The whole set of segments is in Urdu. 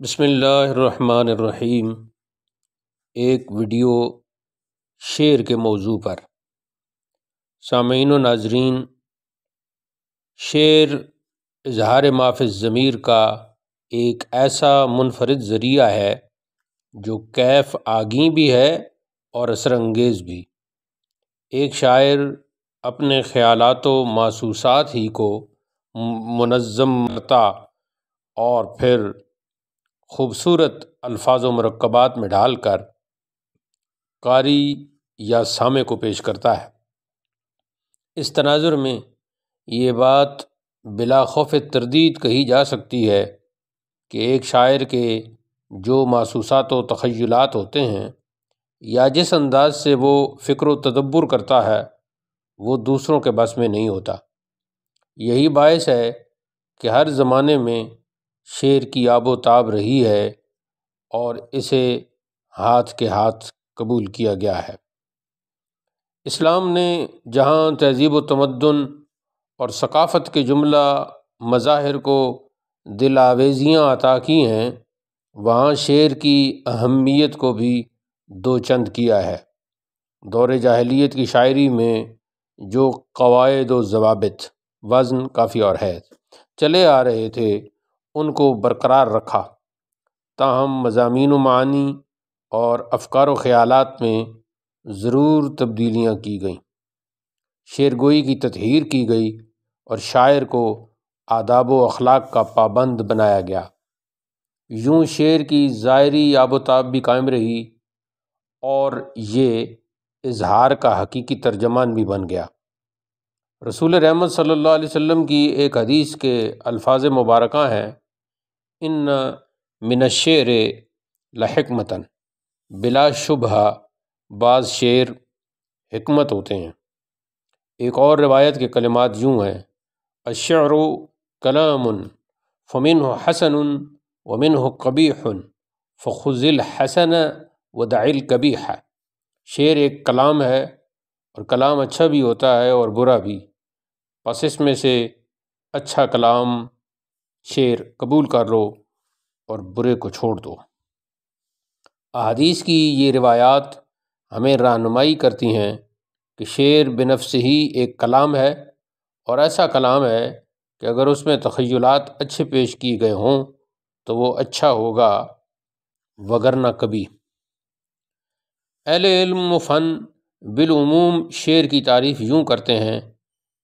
بسم اللہ الرحمن الرحیم۔ ایک ویڈیو شعر کے موضوع پر۔ سامعین و ناظرین، شعر اظہار ما فی الضمیر کا ایک ایسا منفرد ذریعہ ہے جو کیف آگیں بھی ہے اور اثر انگیز بھی۔ ایک شاعر اپنے خیالات و محسوسات ہی کو منظم کرتا اور پھر خوبصورت الفاظ و مرکبات میں ڈھال کر قاری یا سامع کو پیش کرتا ہے۔ اس تناظر میں یہ بات بلا خوف تردید کہی جا سکتی ہے کہ ایک شاعر کے جو محسوسات و تخیلات ہوتے ہیں یا جس انداز سے وہ فکر و تدبر کرتا ہے وہ دوسروں کے بس میں نہیں ہوتا۔ یہی باعث ہے کہ ہر زمانے میں شعر کی آب و تاب رہی ہے اور اسے ہاتھ کے ہاتھ قبول کیا گیا ہے۔ اسلام نے جہاں تہذیب و تمدن اور ثقافت کے جملہ مظاہر کو دل آویزیاں عطا کی ہیں، وہاں شعر کی اہمیت کو بھی دو چند کیا ہے۔ دور جاہلیت کی شاعری میں جو قواعد و ضوابط، وزن، قافیہ اور حید چلے آ رہے تھے ان کو برقرار رکھا، تاہم مضامین و معانی اور افکار و خیالات میں ضرور تبدیلیاں کی گئیں۔ شعر گوئی کی تطہیر کی گئی اور شاعر کو آداب و اخلاق کا پابند بنایا گیا۔ یوں شعر کی ظاہری آب و تاب بھی قائم رہی اور یہ اظہار کا حقیقی ترجمان بھی بن گیا۔ رسول رحمت صلی اللہ علیہ وسلم کی ایک حدیث کے الفاظ مبارکہ ہیں: ان من الشعر لحکمۃ، بلا شبہ بعض شعر حکمت ہوتے ہیں۔ ایک اور روایت کے کلمات یوں ہیں: الشعر کلام فمنہ حسن ومنہ قبیح فخذ الحسن ودع القبیح۔ شعر ایک کلام ہے اور کلام اچھا بھی ہوتا ہے اور برا بھی، پس اس میں سے اچھا کلام شعر قبول کر لو اور برے کو چھوڑ دو۔ احادیث کی یہ روایات ہمیں رہنمائی کرتی ہیں کہ شعر بنفس ہی ایک کلام ہے اور ایسا کلام ہے کہ اگر اس میں تخیلات اچھے پیش کیے گئے ہوں تو وہ اچھا ہوگا، وگرنہ کبھی۔ اہل علم و فن بالعموم شعر کی تعریف یوں کرتے ہیں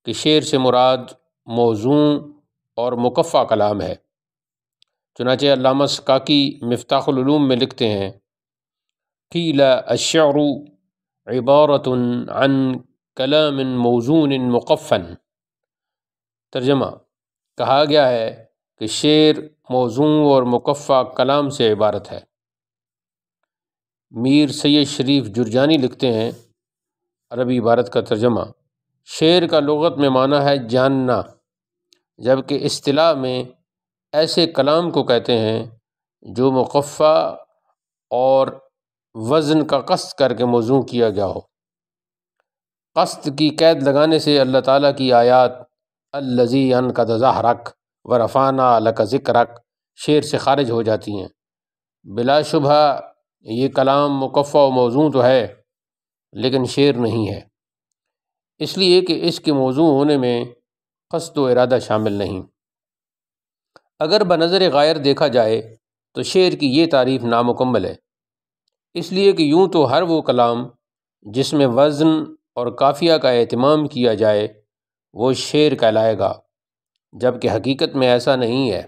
کہ شعر سے مراد موزوں اور مقفع کلام ہے۔ چنانچہ علامہ سکاکی مفتاح العلوم میں لکھتے ہیں: قیل الشعر عبارۃ عن کلام موزون مقفع۔ ترجمہ: کہا گیا ہے کہ شعر موزوں اور مقفع کلام سے عبارت ہے۔ میر سید شریف جرجانی لکھتے ہیں: عربی عبارت کا ترجمہ: شعر کا لغت میں معنی ہے جاننا، جبکہ اصطلاح میں ایسے کلام کو کہتے ہیں جو مقفع اور وزن کا قصد کر کے موزوں کیا گیا ہو۔ قصد کی قید لگانے سے اللہ تعالیٰ کی آیات الذی انقض ظہرک ورفعنا لک ذکرک شعر سے خارج ہو جاتی ہیں۔ بلا شبہ یہ کلام مقفع و موزوں تو ہے لیکن شعر نہیں ہے، اس لیے کہ اس کے موزوں ہونے میں قصد و ارادہ شامل نہیں۔ اگر بنظر غائر دیکھا جائے تو شعر کی یہ تعریف نامکمل ہے، اس لیے کہ یوں تو ہر وہ کلام جس میں وزن اور قافیہ کا اہتمام کیا جائے وہ شعر کہلائے گا، جبکہ حقیقت میں ایسا نہیں ہے۔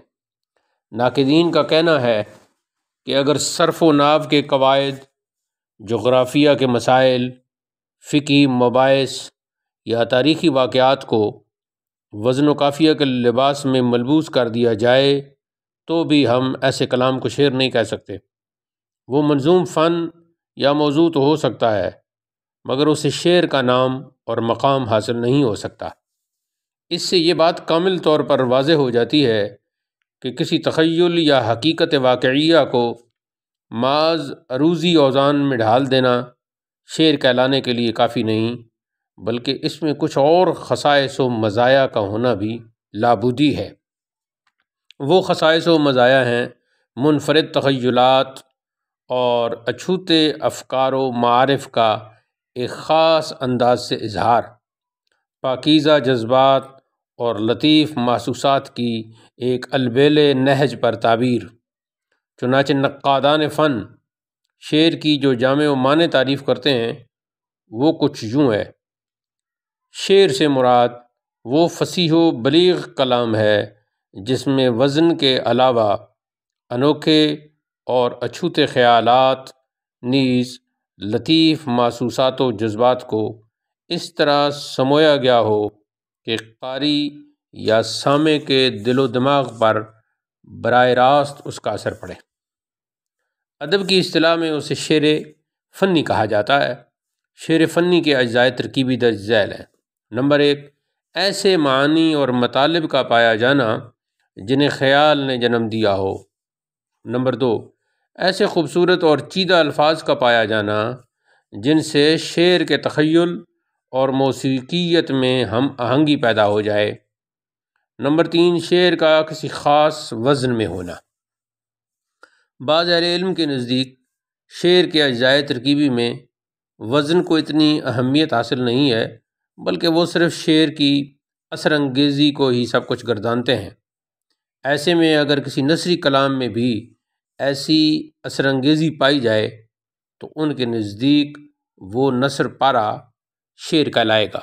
ناقدین کا کہنا ہے کہ اگر صرف و نحو کے قواعد، جغرافیہ کے مسائل، فقہی مباحث یا تاریخی واقعات کو وزن و قافیہ کے لباس میں ملبوس کر دیا جائے تو بھی ہم ایسے کلام کو شعر نہیں کہہ سکتے۔ وہ منظوم فن یا موضوع تو ہو سکتا ہے مگر اسے شعر کا نام اور مقام حاصل نہیں ہو سکتا۔ اس سے یہ بات کامل طور پر واضح ہو جاتی ہے کہ کسی تخیل یا حقیقت واقعیہ کو محض عروضی اوزان میں ڈھال دینا شعر کہلانے کے لیے کافی نہیں، بلکہ اس میں کچھ اور خصائص و مزایا کا ہونا بھی لابودی ہے۔ وہ خصائص و مزایا ہیں منفرد تخیلات اور اچھوتے افکار و معارف کا ایک خاص انداز سے اظہار، پاکیزہ جذبات اور لطیف محسوسات کی ایک البیل نہج پر تعبیر۔ چنانچہ نقادان فن شعر کی جو جامع و معنی تعریف کرتے ہیں وہ کچھ یوں ہے: شعر سے مراد وہ فصیح و بلیغ کلام ہے جس میں وزن کے علاوہ انوکھے اور اچھوتے خیالات نیز لطیف محسوسات و جذبات کو اس طرح سمویا گیا ہو کہ قاری یا سامع کے دل و دماغ پر براہ راست اس کا اثر پڑے۔ ادب کی اصطلاح میں اسے شعر فنی کہا جاتا ہے۔ شعر فنی کے اجزائے ترکیبی درج ذیل ہیں۔ نمبر 1، ایسے معانی اور مطالب کا پایا جانا جنہیں خیال نے جنم دیا ہو۔ نمبر 2، ایسے خوبصورت اور چیدہ الفاظ کا پایا جانا جن سے شعر کے تخیل اور موسیقیت میں ہم آہنگی پیدا ہو جائے۔ نمبر 3، شعر کا کسی خاص وزن میں ہونا۔ بعض اہل علم کے نزدیک شعر کے اجزائے ترکیبی میں وزن کو اتنی اہمیت حاصل نہیں ہے، بلکہ وہ صرف شعر کی اثر انگیزی کو ہی سب کچھ گردانتے ہیں۔ ایسے میں اگر کسی نثری کلام میں بھی ایسی اثر انگیزی پائی جائے تو ان کے نزدیک وہ نثر پارہ شعر کہلائے گا۔